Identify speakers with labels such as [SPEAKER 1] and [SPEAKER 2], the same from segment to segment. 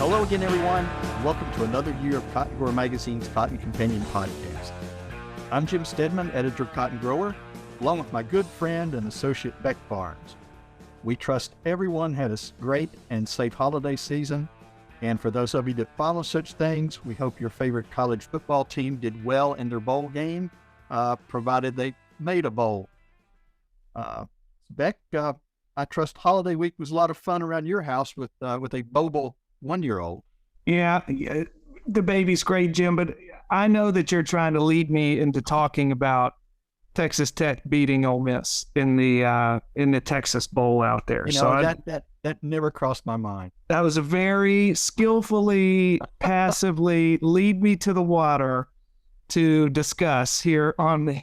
[SPEAKER 1] Hello again, everyone. Welcome to another year of Cotton Grower Magazine's Cotton Companion podcast. I'm Jim Stedman, editor of Cotton Grower, along with my good friend and associate Beck Barnes. We trust everyone had a great and safe holiday season. And for those of you that follow such things, we hope your favorite college football team did well in their bowl game, provided they made a bowl. Beck, I trust holiday week was a lot of fun around your house with a mobile 1-year-old.
[SPEAKER 2] Yeah, the baby's great, Jim, but I know that you're trying to lead me into talking about Texas Tech beating Ole Miss in the Texas Bowl out there.
[SPEAKER 1] That never crossed my mind.
[SPEAKER 2] That was a very skillfully, passively lead me to the water to discuss here on the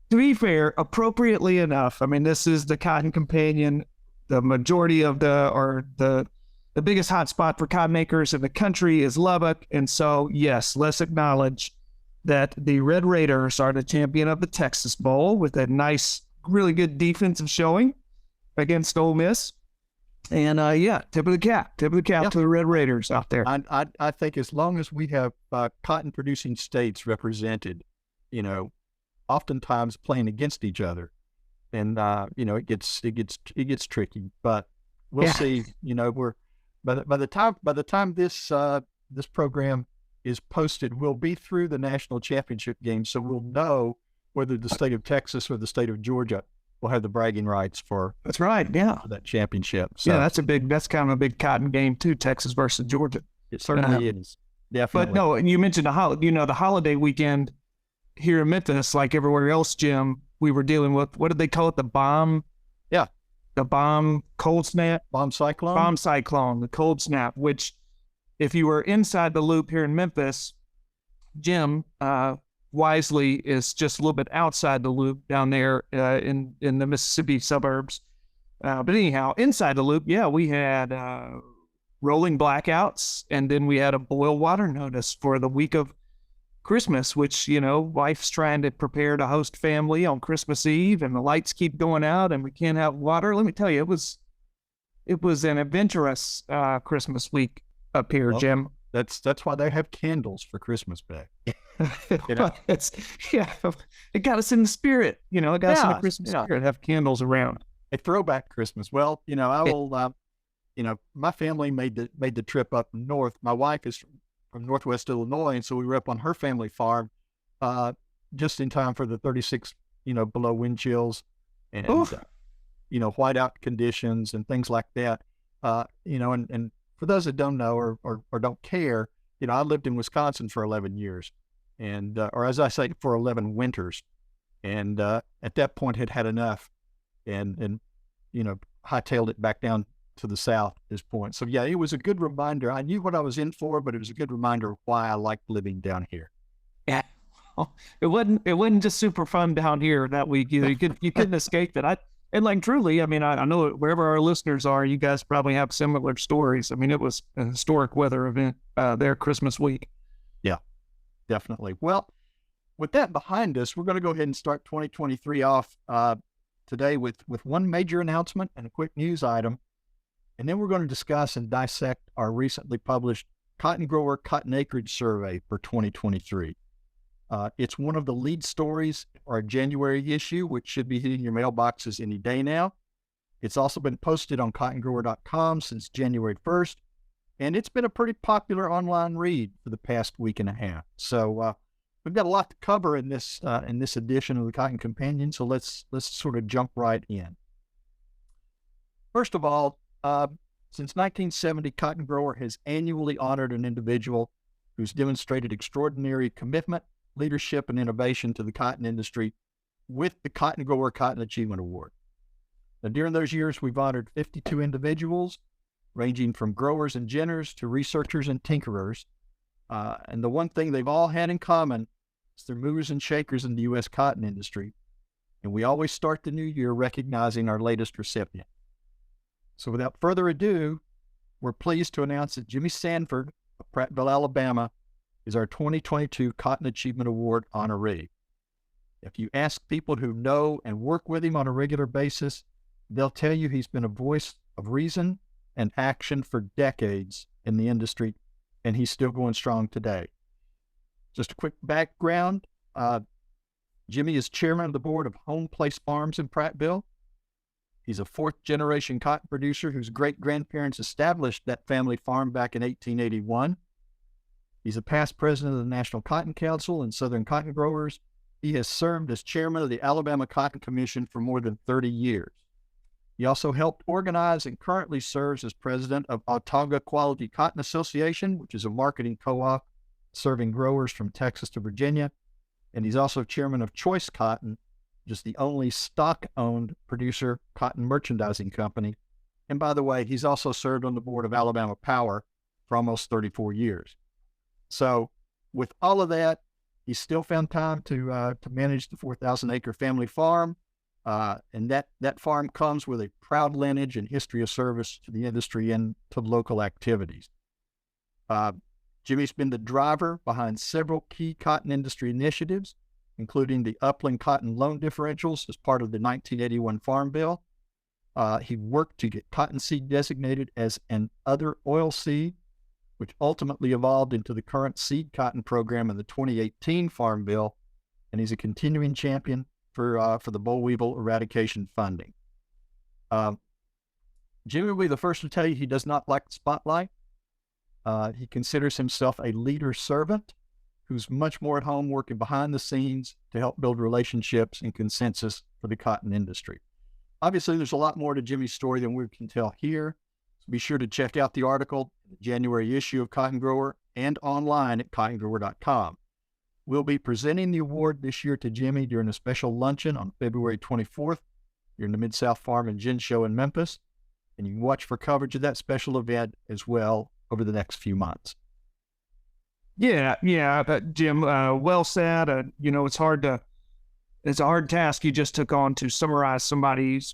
[SPEAKER 2] to be fair, appropriately enough. I mean, this is the Cotton Companion. The majority of the biggest hotspot for cotton makers in the country is Lubbock. And so, yes, let's acknowledge that the Red Raiders are the champion of the Texas Bowl with a nice, really good defensive showing against Ole Miss. And tip of the cap to the Red Raiders out there.
[SPEAKER 1] I think as long as we have cotton producing states represented, oftentimes playing against each other, and it gets tricky. But we'll see. We're by the time this program is posted, we'll be through the national championship game, so we'll know whether the state of Texas or the state of Georgia will have the bragging rights for.
[SPEAKER 2] That's right. Yeah,
[SPEAKER 1] for that championship. So,
[SPEAKER 2] yeah, that's kind of a big cotton game too. Texas versus Georgia.
[SPEAKER 1] It certainly is. Definitely.
[SPEAKER 2] But no, you mentioned the holiday weekend here in Memphis, like everywhere else, Jim. We were dealing with, what did they call it? The bomb?
[SPEAKER 1] Yeah.
[SPEAKER 2] The bomb cold snap?
[SPEAKER 1] Bomb cyclone?
[SPEAKER 2] Bomb cyclone, the cold snap, which if you were inside the loop here in Memphis, Jim wisely is just a little bit outside the loop down there in the Mississippi suburbs. But anyhow, inside the loop, we had rolling blackouts, and then we had a boil water notice for the week of Christmas, which, wife's trying to prepare to host family on Christmas Eve, and the lights keep going out and we can't have water. Let me tell you, it was an adventurous Christmas week up here, Jim.
[SPEAKER 1] That's why they have candles for Christmas, Beck.
[SPEAKER 2] It got us in the spirit, it got us in the Christmas spirit, have candles around.
[SPEAKER 1] A throwback Christmas. Well, I will, my family made the trip up north. My wife is from Northwest Illinois, and so we were up on her family farm just in time for the 36, below wind chills and, whiteout conditions and things like that. And for those that don't know or don't care, I lived in Wisconsin for 11 years, and or as I say, for 11 winters, and at that point had enough, and hightailed it back down to the south at this point. So it was a good reminder. I knew what I was in for, but it was a good reminder of why I liked living down here.
[SPEAKER 2] Yeah, it wasn't just super fun down here that week either. You couldn't escape it. Truly, I know wherever our listeners are, you guys probably have similar stories. It was a historic weather event there Christmas week.
[SPEAKER 1] Yeah, definitely. Well, with that behind us, we're going to go ahead and start 2023 off today with one major announcement and a quick news item. And then we're going to discuss and dissect our recently published Cotton Grower Cotton Acreage Survey for 2023. It's one of the lead stories for our January issue, which should be hitting your mailboxes any day now. It's also been posted on cottongrower.com since January 1st, and it's been a pretty popular online read for the past week and a half. So we've got a lot to cover in this edition of the Cotton Companion, so let's sort of jump right in. First of all, since 1970, Cotton Grower has annually honored an individual who's demonstrated extraordinary commitment, leadership, and innovation to the cotton industry with the Cotton Grower Cotton Achievement Award. Now, during those years, we've honored 52 individuals, ranging from growers and ginners to researchers and tinkerers. And the one thing they've all had in common is they're movers and shakers in the U.S. cotton industry. And we always start the new year recognizing our latest recipient. So without further ado, we're pleased to announce that Jimmy Sanford of Prattville, Alabama, is our 2022 Cotton Achievement Award honoree. If you ask people who know and work with him on a regular basis, they'll tell you he's been a voice of reason and action for decades in the industry, and he's still going strong today. Just a quick background. Jimmy is chairman of the board of Home Place Farms in Prattville. He's a fourth-generation cotton producer whose great-grandparents established that family farm back in 1881. He's a past president of the National Cotton Council and Southern Cotton Growers. He has served as chairman of the Alabama Cotton Commission for more than 30 years. He also helped organize and currently serves as president of Autauga Quality Cotton Association, which is a marketing co-op serving growers from Texas to Virginia. And he's also chairman of Choice Cotton, which is the only stock-owned producer cotton merchandising company. And by the way, he's also served on the board of Alabama Power for almost 34 years. So with all of that, he still found time to manage the 4,000-acre family farm. And that farm comes with a proud lineage and history of service to the industry and to local activities. Jimmy's been the driver behind several key cotton industry initiatives, including the Upland Cotton Loan Differentials as part of the 1981 Farm Bill. He worked to get cottonseed designated as an other oil seed, which ultimately evolved into the current seed cotton program in the 2018 Farm Bill, and he's a continuing champion for the boll weevil eradication funding. Jimmy will be the first to tell you he does not like the spotlight. He considers himself a leader servant who's much more at home working behind the scenes to help build relationships and consensus for the cotton industry. Obviously, there's a lot more to Jimmy's story than we can tell here. So be sure to check out the article in the January issue of Cotton Grower and online at cottongrower.com. We'll be presenting the award this year to Jimmy during a special luncheon on February 24th here in the Mid-South Farm and Gin Show in Memphis. And you can watch for coverage of that special event as well over the next few months.
[SPEAKER 2] Yeah, Jim, well said. It's a hard task you just took on to summarize somebody's,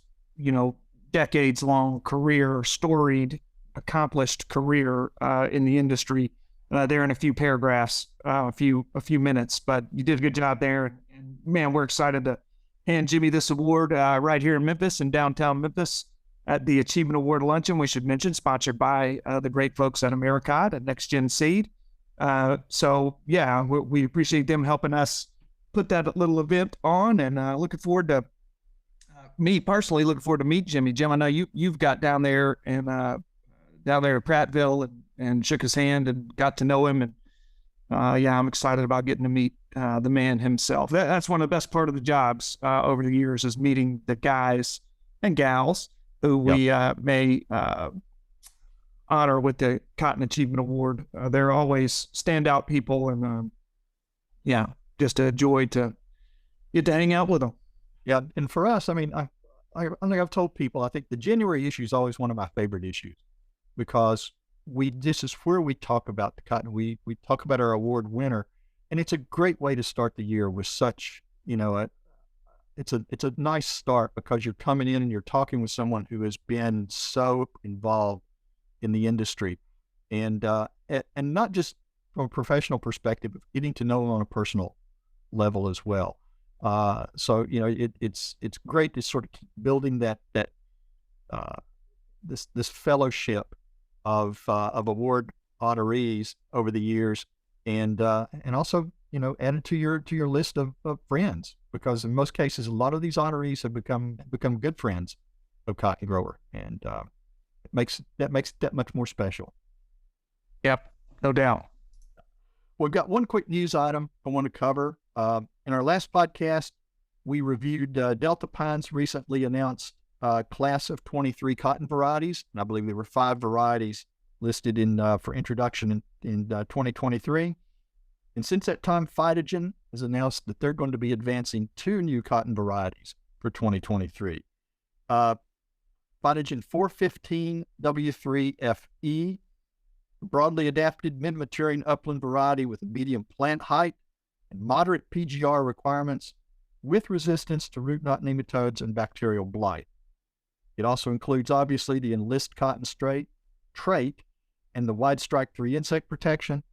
[SPEAKER 2] decades-long career, storied, accomplished career in the industry there in a few paragraphs, a few minutes. But you did a good job there. And man, we're excited to hand Jimmy this award right here in Memphis, in downtown Memphis, at the Achievement Award Luncheon, we should mention, sponsored by the great folks at Americot and Next Gen Seed. We appreciate them helping us put that little event on, and looking forward to meet Jimmy. Jim, I know you've got down there at Prattville and shook his hand and got to know him, and I'm excited about getting to meet the man himself. That's one of the best part of the jobs over the years, is meeting the guys and gals who we may honor with the Cotton Achievement Award. They're always standout people, and just a joy to get to hang out with them.
[SPEAKER 1] Yeah, and for us, I think I've told people, I think the January issue is always one of my favorite issues, because this is where we talk about the cotton. We talk about our award winner, and it's a great way to start the year with such, it's a nice start, because you're coming in and you're talking with someone who has been so involved in the industry, and not just from a professional perspective, but getting to know them on a personal level as well. It's great to sort of keep building this fellowship of award honorees over the years, and also add it to your list of friends, because in most cases a lot of these honorees have become good friends of Cotton Grower, and it makes that much more special.
[SPEAKER 2] Yep, no doubt.
[SPEAKER 1] We've got one quick news item I want to cover. In our last podcast, we reviewed Delta Pine's recently announced class of 23 cotton varieties, and I believe there were 5 varieties listed for introduction in 2023. And since that time, Phytogen has announced that they're going to be advancing 2 new cotton varieties for 2023. Phytogen 415 W3FE, broadly adapted mid-maturing upland variety with a medium plant height and moderate PGR requirements, with resistance to root knot nematodes and bacterial blight. It also includes, obviously, the Enlist cotton trait and the Wide Strike 3 insect protection,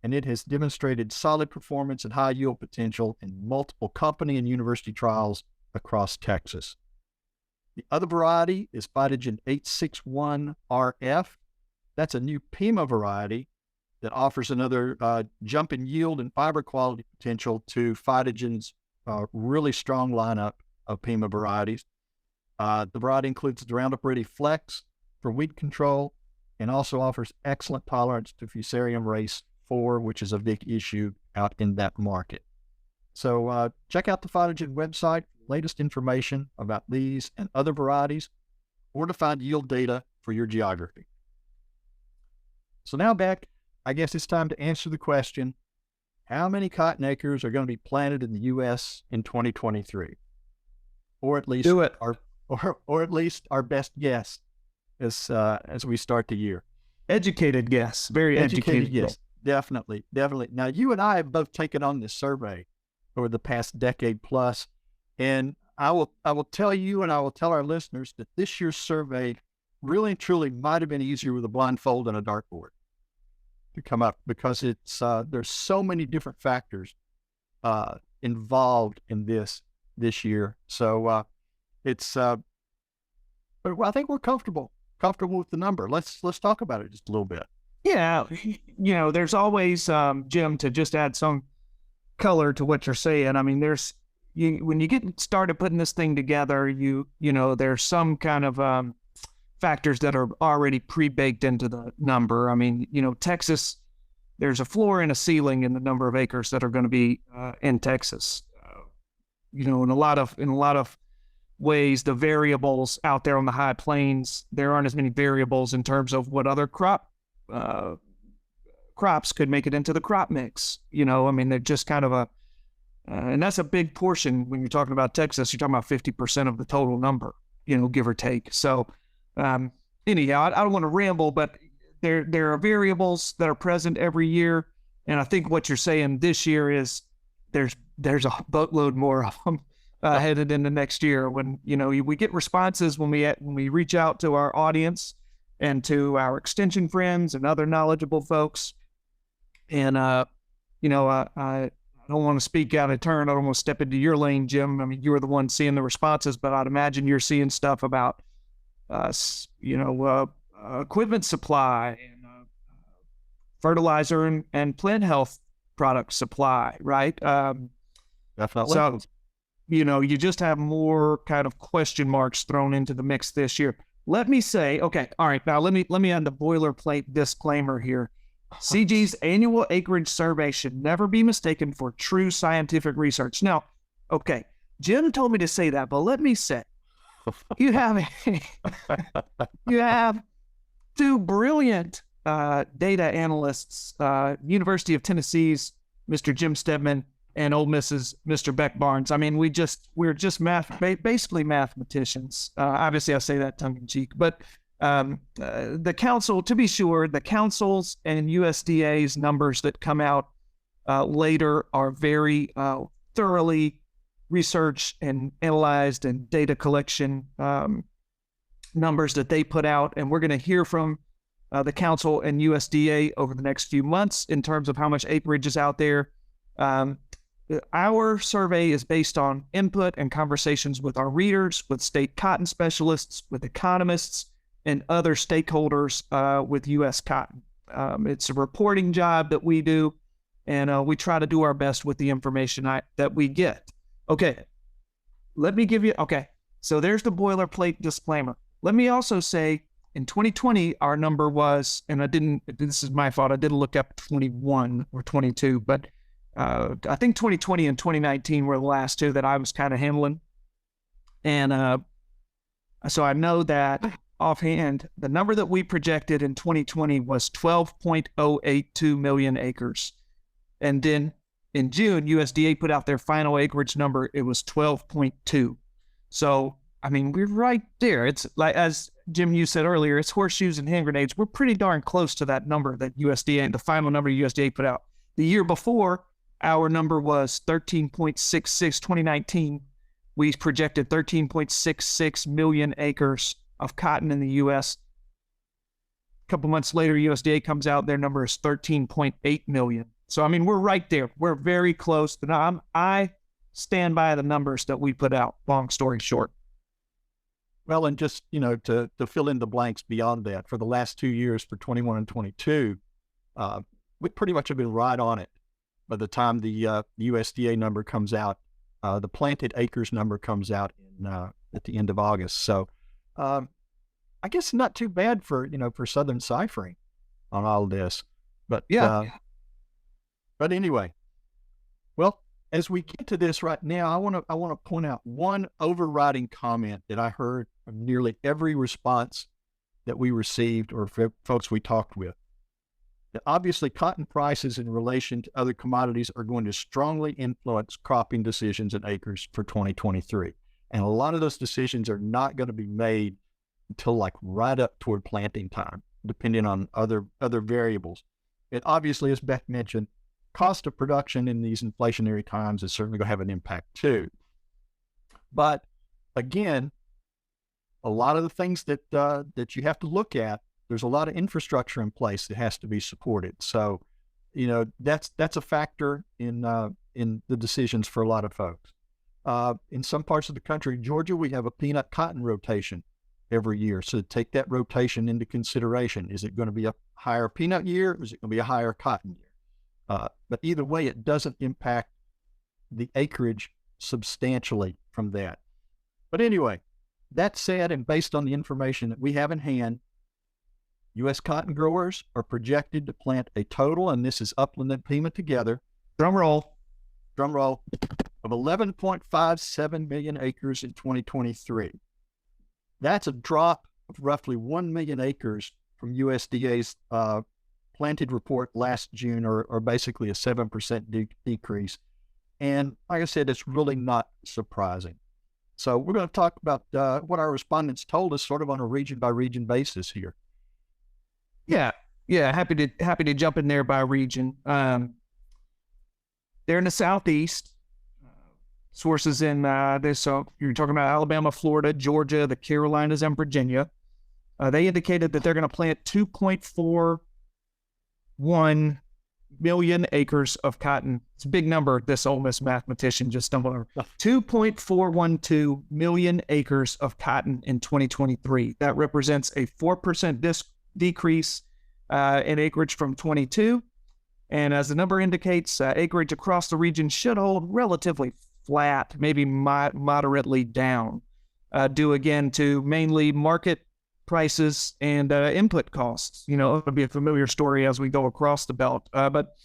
[SPEAKER 1] and it has demonstrated solid performance and high yield potential in multiple company and university trials across Texas. The other variety is Phytogen 861RF. That's a new Pima variety that offers another jump in yield and fiber quality potential to Phytogen's really strong lineup of Pima varieties. The variety includes the Roundup Ready Flex for weed control and also offers excellent tolerance to Fusarium race 4, which is a big issue out in that market. So check out the Phytogen website for the latest information about these and other varieties, or to find yield data for your geography. So now, Beck, I guess it's time to answer the question, how many cotton acres are going to be planted in the U.S. in 2023? Or at least
[SPEAKER 2] Do it.
[SPEAKER 1] Or at least our best guess as we start the year.
[SPEAKER 2] Educated guess, very educated
[SPEAKER 1] guess. Definitely. Now, you and I have both taken on this survey over the past decade plus, and I will tell you and I will tell our listeners that this year's survey really and truly might have been easier with a blindfold and a dartboard to come up, because it's there's so many different factors involved in this year. So it's but I think we're comfortable with the number. Let's talk about it just a little bit.
[SPEAKER 2] Yeah, there's always Jim, to just add some color to what you're saying. I mean, when you get started putting this thing together, there's some kind of factors that are already pre-baked into the number. I mean, Texas, there's a floor and a ceiling in the number of acres that are going to be in Texas. In a lot of ways, the variables out there on the high plains, there aren't as many variables in terms of what other crops could make it into the crop mix. I mean, they're just kind of and that's a big portion when you're talking about Texas. You're talking about 50% of the total number, give or take. So anyhow, I don't want to ramble, but there are variables that are present every year. And I think what you're saying this year is there's a boatload more of them headed into next year, when, we get responses when we reach out to our audience and to our extension friends and other knowledgeable folks. And, I don't want to speak out of turn. I don't want to step into your lane, Jim. I mean, you were the one seeing the responses, but I'd imagine you're seeing stuff about, equipment supply and fertilizer and plant health product supply, right?
[SPEAKER 1] Definitely.
[SPEAKER 2] So, you just have more kind of question marks thrown into the mix this year. Let me say, okay, all right, now let me add the boilerplate disclaimer here. CG's annual acreage survey should never be mistaken for true scientific research. Now, okay, Jim told me to say that, but let me say, you have two brilliant data analysts, University of Tennessee's Mr. Jim Stedman and Ole Miss's Mr. Beck Barnes. I mean, we're just basically mathematicians. Obviously, I say that tongue in cheek, but the council, to be sure, the council's and USDA's numbers that come out later are very thoroughly researched and analyzed, and data collection numbers that they put out. And we're going to hear from the council and USDA over the next few months in terms of how much acreage is out there. Our survey is based on input and conversations with our readers, with state cotton specialists, with economists, and other stakeholders with U.S. cotton. It's a reporting job that we do, and we try to do our best with the information that we get. Okay, let me give you, so there's the boilerplate disclaimer. Let me also say, in 2020, our number was, and this is my fault, I didn't look up 21 or 22, but I think 2020 and 2019 were the last two that I was kind of handling. And so I know that offhand, the number that we projected in 2020 was 12.082 million acres. And then in June, USDA put out their final acreage number. It was 12.2. So, I mean, we're right there. It's like, as Jim, you said earlier, it's horseshoes and hand grenades. We're pretty darn close to that number that USDA, the final number USDA put out. The year before, our number was 13.66. 2019, we projected 13.66 million acres of cotton in the U.S. A couple months later, USDA comes out, their number is 13.8 million. So, I mean, we're right there. We're very close. I stand by the numbers that we put out, long story short.
[SPEAKER 1] Well, and just, to fill in the blanks beyond that, for the last 2 years, for 21 and 22, we pretty much have been right on it. By the time the USDA number comes out, the planted acres number comes out at the end of August. So I guess not too bad for Southern ciphering on all of this. But
[SPEAKER 2] Yeah.
[SPEAKER 1] but anyway, well, as we get to this right now, I want to point out one overriding comment that I heard from nearly every response that we received or folks we talked with. That obviously cotton prices in relation to other commodities are going to strongly influence cropping decisions and acres for 2023. And a lot of those decisions are not going to be made until like right up toward planting time, depending on other variables. It obviously, as Beck mentioned, cost of production in these inflationary times is certainly going to have an impact too. But again, a lot of the things that you have to look at, there's a lot of infrastructure in place that has to be supported. So, that's a factor in the decisions for a lot of folks. In some parts of the country, Georgia, we have a peanut cotton rotation every year. So take that rotation into consideration. Is it going to be a higher peanut year, or is it going to be a higher cotton year? But either way, it doesn't impact the acreage substantially from that. But anyway, that said, and based on the information that we have in hand, U.S. cotton growers are projected to plant a total, and this is Upland and Pima together, drum roll, of 11.57 million acres in 2023. That's a drop of roughly 1 million acres from USDA's planted report last June, or basically a 7% decrease. And like I said, it's really not surprising. So we're going to talk about what our respondents told us sort of on a region by region basis here.
[SPEAKER 2] Yeah. Happy to jump in there by region. They're in the Southeast. Sources in this, so you're talking about Alabama, Florida, Georgia, the Carolinas, and Virginia. They indicated that they're going to plant 2.41 million acres of cotton. It's a big number. This Ole Miss mathematician just stumbled over. 2.412 million acres of cotton in 2023. That represents a 4% decrease in acreage from 22. And as the number indicates, acreage across the region should hold relatively flat, maybe moderately down, due again to mainly market prices and input costs. It'll be a familiar story as we go across the belt. But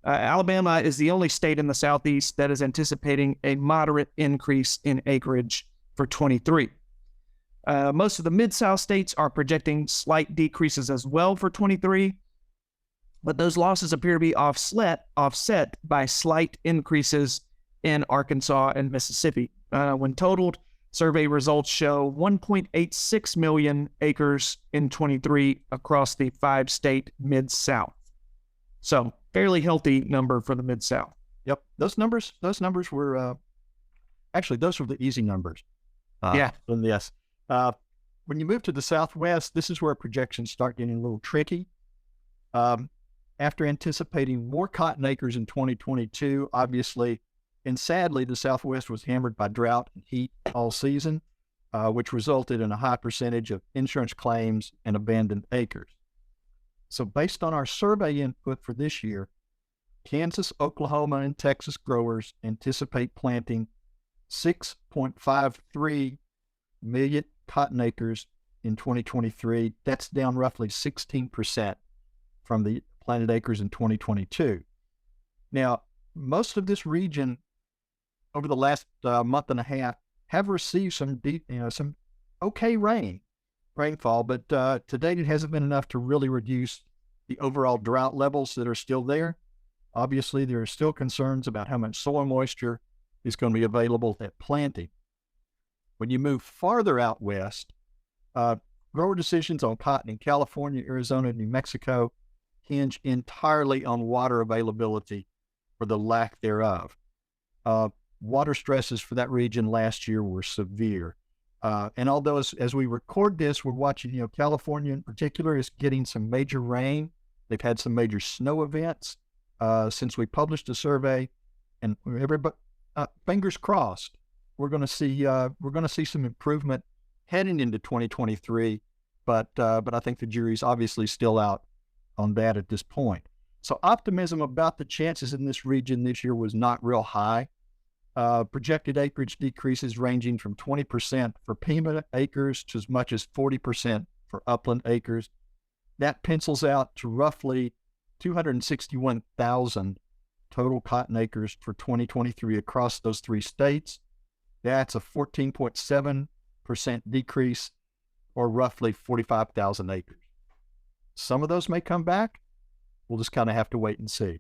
[SPEAKER 2] Alabama is the only state in the Southeast that is anticipating a moderate increase in acreage for 23. Most of the Mid-South states are projecting slight decreases as well for 23, but those losses appear to be offset by slight increases in Arkansas and Mississippi. When totaled, survey results show 1.86 million acres in 23 across the 5-state Mid-South. So fairly healthy number for the Mid-South.
[SPEAKER 1] Yep. Those numbers were, actually, those were the easy numbers.
[SPEAKER 2] Yeah.
[SPEAKER 1] Yes. When you move to the Southwest, this is where projections start getting a little tricky. After anticipating more cotton acres in 2022, obviously, and sadly, the Southwest was hammered by drought and heat all season, which resulted in a high percentage of insurance claims and abandoned acres. So based on our survey input for this year, Kansas, Oklahoma, and Texas growers anticipate planting 6.53 million cotton acres in 2023. That's down roughly 16% from the planted acres in 2022. Now, most of this region over the last month and a half have received some okay rainfall, but to date it hasn't been enough to really reduce the overall drought levels that are still there. Obviously, there are still concerns about how much soil moisture is going to be available at planting. When you move farther out west, grower decisions on cotton in California, Arizona, and New Mexico hinge entirely on water availability or the lack thereof. Water stresses for that region last year were severe. And although as we record this, we're watching, California in particular is getting some major rain. They've had some major snow events since we published a survey, and everybody, fingers crossed, we're going to see some improvement heading into 2023, but I think the jury's obviously still out on that at this point. So optimism about the chances in this region this year was not real high. Projected acreage decreases ranging from 20% for Pima acres to as much as 40% for upland acres. That pencils out to roughly 261,000 total cotton acres for 2023 across those three states. That's a 14.7% decrease, or roughly 45,000 acres. Some of those may come back. We'll just kind of have to wait and see.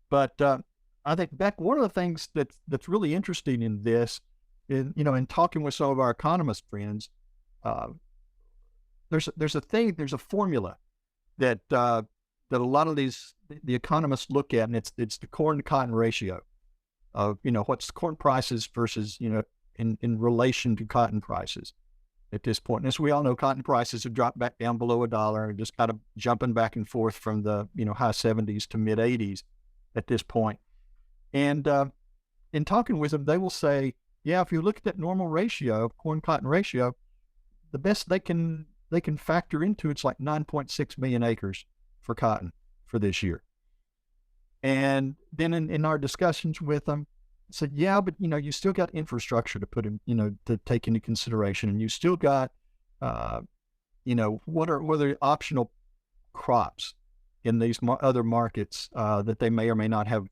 [SPEAKER 1] But I think, Beck, one of the things that's really interesting in this, in talking with some of our economist friends, there's a formula that a lot of the economists look at, and it's the corn to cotton ratio of what's corn prices versus in relation to cotton prices at this point. And as we all know, cotton prices have dropped back down below $1 and just kind of jumping back and forth from the high 70s to mid 80s at this point. And in talking with them, they will say, yeah, if you look at that normal ratio, corn cotton ratio, the best they can factor into it's like 9.6 million acres for cotton for this year. And then in our discussions with them, said, yeah, but you still got infrastructure to put in, to take into consideration, and you still got, what are the optional crops in these other markets that they may or may not have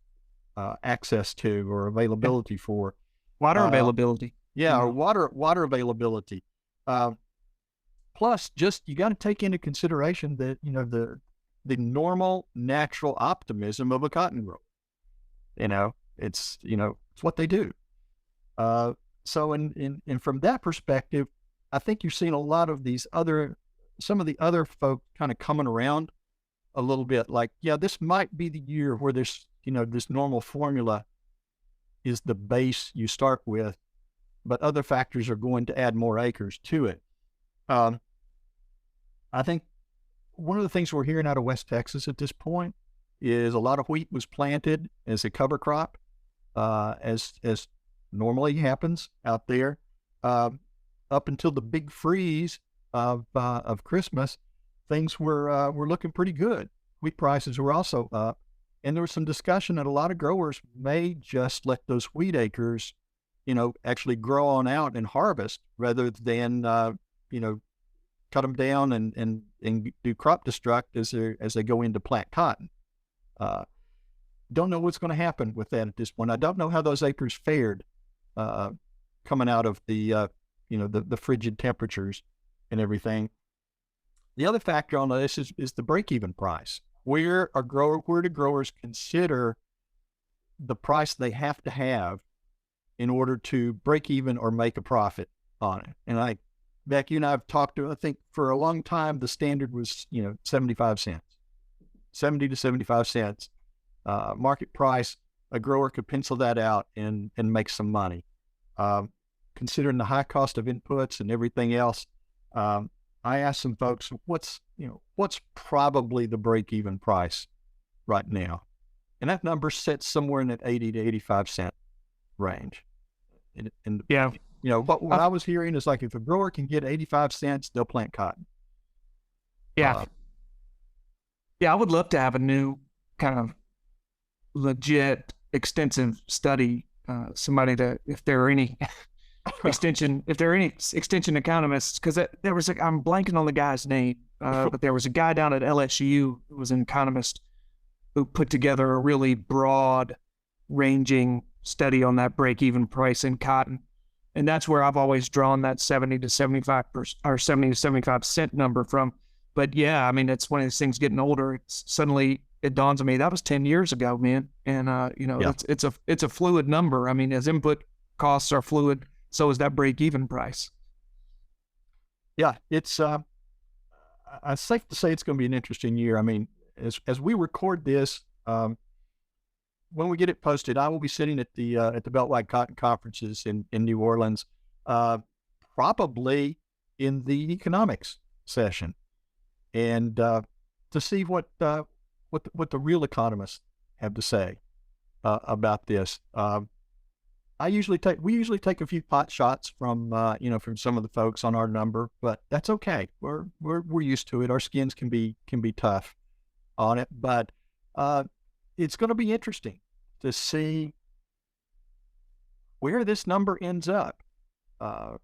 [SPEAKER 1] access to or availability for.
[SPEAKER 2] Water availability.
[SPEAKER 1] Yeah, or water availability. Plus, just you got to take into consideration that the normal natural optimism of a cotton grower. It's what they do. So in from that perspective, I think you're seeing a lot of some of the other folk kind of coming around a little bit. Like, yeah, this might be the year where this normal formula is the base you start with, but other factors are going to add more acres to it. I think one of the things we're hearing out of West Texas at this point is a lot of wheat was planted as a cover crop, as normally happens out there, up until the big freeze of Christmas. Things were looking pretty good. Wheat prices were also up, and there was some discussion that a lot of growers may just let those wheat acres, actually grow on out and harvest rather than cut them down and do crop destruct as they go into plant cotton. Don't know what's going to happen with that at this point. I don't know how those acres fared coming out of the frigid temperatures and everything. The other factor on this is the break-even price. Where do growers consider the price they have to have in order to break even or make a profit on it? And Beck, you and I have talked to, I think for a long time, the standard was, 75 cents, 70 to 75 cents. Market price, a grower could pencil that out and make some money. Considering the high cost of inputs and everything else, I asked some folks, what's probably the break-even price right now? And that number sits somewhere in that 80 to 85 cent range. And
[SPEAKER 2] yeah.
[SPEAKER 1] What I was hearing is like, if a grower can get 85 cents, they'll plant cotton.
[SPEAKER 2] Yeah. I would love to have a new kind of legit extensive study, somebody if there are any extension economists, because there was I'm blanking on the guy's name, but there was a guy down at LSU who was an economist who put together a really broad ranging study on that break-even price in cotton. And that's where I've always drawn that 70 to 75 cent number from. But yeah, I mean, it's one of these things getting older. Suddenly it dawns on me that was 10 years ago, man. And
[SPEAKER 1] Yeah.
[SPEAKER 2] it's a fluid number. I mean, as input costs are fluid, so is that break-even price.
[SPEAKER 1] Yeah, it's safe to say it's going to be an interesting year. I mean, as we record this, when we get it posted, I will be sitting at the Beltwide Cotton Conferences in New Orleans, probably in the economics session, and to see what the real economists have to say about this. we usually take a few pot shots from, from some of the folks on our number, but that's okay. We're used to it. Our skins can be tough on it, but it's going to be interesting to see where this number ends up. I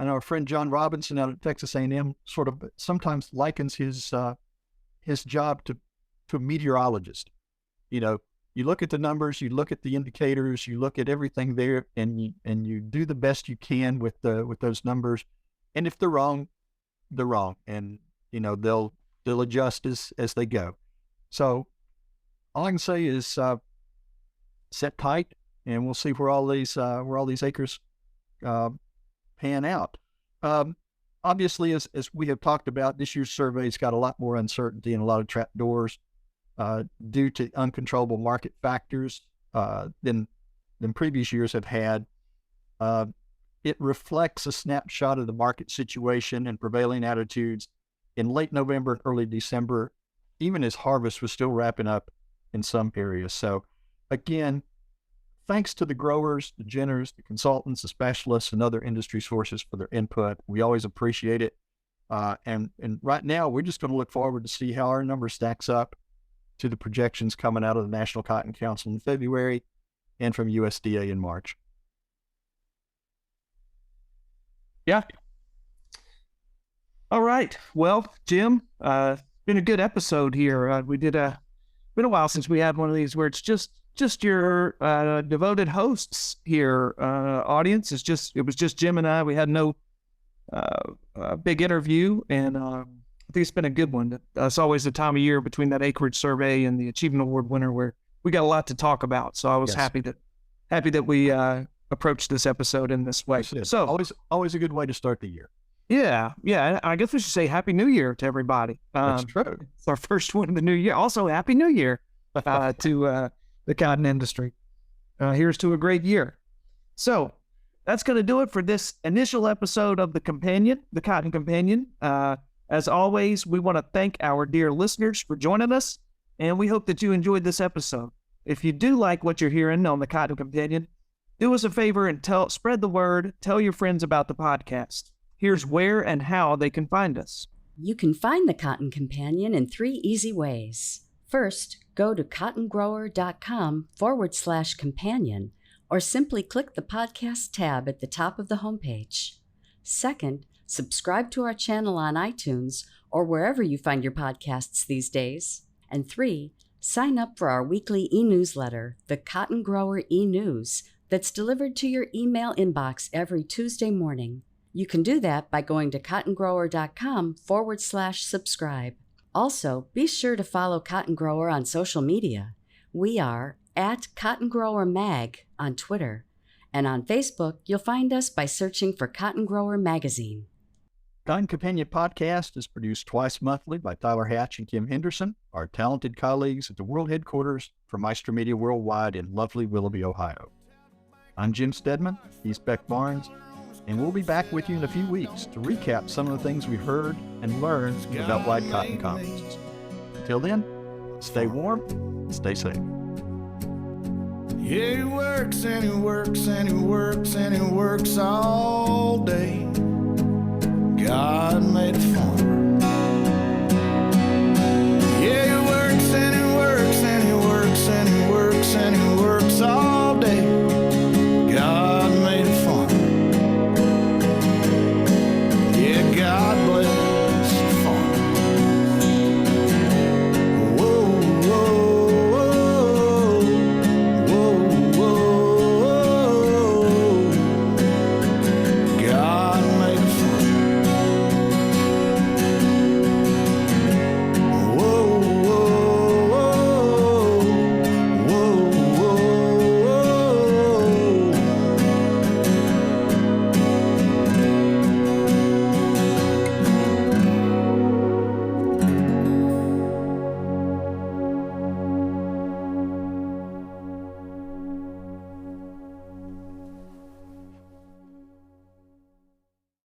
[SPEAKER 1] know our friend John Robinson out at Texas A&M sort of sometimes likens his job to a meteorologist. You look at the numbers, you look at the indicators, you look at everything there, and you do the best you can with those numbers. And if they're wrong, they're wrong, and they'll adjust as they go. So all I can say is sit tight, and we'll see where all these acres pan out. Obviously, as we have talked about, this year's survey's got a lot more uncertainty and a lot of trapdoors due to uncontrollable market factors than previous years have had. It reflects a snapshot of the market situation and prevailing attitudes in late November and early December, even as harvest was still wrapping up in some areas. So again, thanks to the growers, the ginners, the consultants, the specialists, and other industry sources for their input. We always appreciate it. And right now, we're just going to look forward to see how our number stacks up to the projections coming out of the National Cotton Council in February and from USDA in March.
[SPEAKER 2] Yeah. All right. Well, Jim, been a good episode here. We did been a while since we had one of these where it's just your devoted hosts here. Audience it was just Jim and I. We had no big interview, and I think it's been a good one. It's always the time of year between that Acreage survey and the Achievement Award winner where we got a lot to talk about. So I was happy that we approached this episode in this way. So
[SPEAKER 1] always a good way to start the year.
[SPEAKER 2] Yeah. I guess we should say Happy New Year to everybody.
[SPEAKER 1] That's true.
[SPEAKER 2] It's our first one of the new year. Also, Happy New Year to the cotton industry. Here's to a great year. So that's going to do it for this initial episode of the Cotton Companion. As always, we want to thank our dear listeners for joining us, and we hope that you enjoyed this episode. If you do like what you're hearing on the Cotton Companion, do us a favor and spread the word, tell your friends about the podcast. Here's where and how they can find us.
[SPEAKER 3] You can find the Cotton Companion in 3 easy ways. First, go to cottongrower.com/companion, or simply click the podcast tab at the top of the homepage. Second, subscribe to our channel on iTunes or wherever you find your podcasts these days. And 3, sign up for our weekly e-newsletter, the Cotton Grower e-News, that's delivered to your email inbox every Tuesday morning. You can do that by going to cottongrower.com/subscribe. Also, be sure to follow Cotton Grower on social media. We are at Cotton Grower Mag on Twitter, and on Facebook, you'll find us by searching for Cotton Grower Magazine.
[SPEAKER 1] Cotton Companion Podcast is produced twice monthly by Tyler Hatch and Kim Henderson, our talented colleagues at the world headquarters for Maestro Media Worldwide in lovely Willoughby, Ohio. I'm Jim Stedman, he's Beck Barnes, and we'll be back with you in a few weeks to recap some of the things we heard and learned in the Beltwide Cotton Conferences. Until then, stay warm and stay safe.
[SPEAKER 4] Yeah, he works and he works and he works and he works all day. God made a farm.